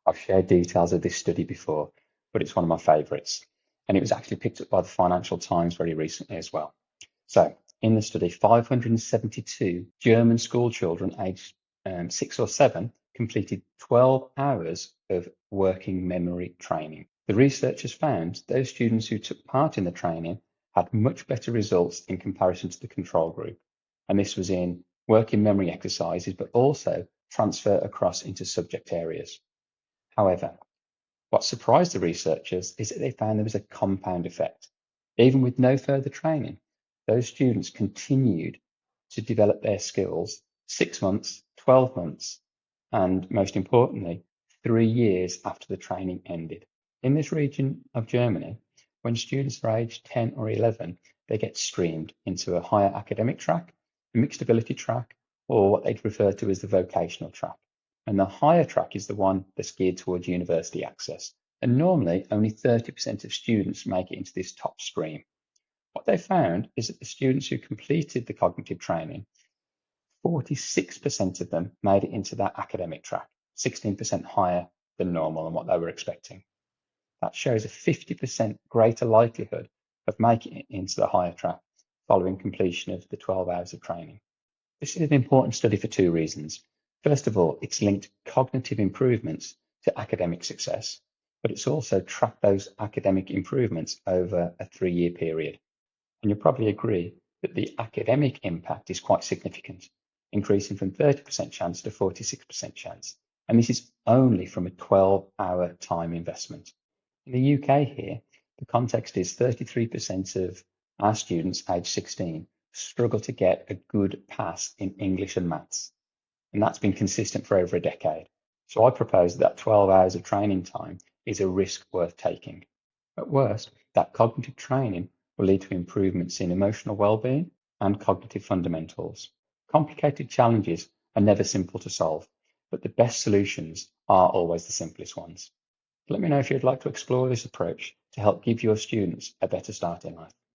I've shared details of this study before, but it's one of my favourites. And it was actually picked up by the Financial Times very recently as well. So in the study, 572 German school children aged 6 or 7 completed 12 hours of working memory training. The researchers found those students who took part in the training had much better results in comparison to the control group. And this was in working memory exercises, but also transfer across into subject areas. However, what surprised the researchers is that they found there was a compound effect. Even with no further training, those students continued to develop their skills 6 months, 12 months, and most importantly, 3 years after the training ended. In this region of Germany, when students are aged 10 or 11, they get streamed into a higher academic track, a mixed ability track, or what they'd refer to as the vocational track. And the higher track is the one that's geared towards university access. And normally only 30% of students make it into this top stream. What they found is that the students who completed the cognitive training, 46% of them made it into that academic track, 16% higher than normal and what they were expecting. That shows a 50% greater likelihood of making it into the higher track following completion of the 12 hours of training. This is an important study for 2 reasons. First of all, it's linked cognitive improvements to academic success, but it's also tracked those academic improvements over a 3-year period. And you'll probably agree that the academic impact is quite significant, increasing from 30% chance to 46% chance. And this is only from a 12-hour time investment. In the UK here, the context is 33% of our students aged 16 struggle to get a good pass in English and maths. And that's been consistent for over a decade. So I propose that 12 hours of training time is a risk worth taking. At worst, that cognitive training will lead to improvements in emotional well-being and cognitive fundamentals. Complicated challenges are never simple to solve, but the best solutions are always the simplest ones. Let me know if you'd like to explore this approach to help give your students a better start in life.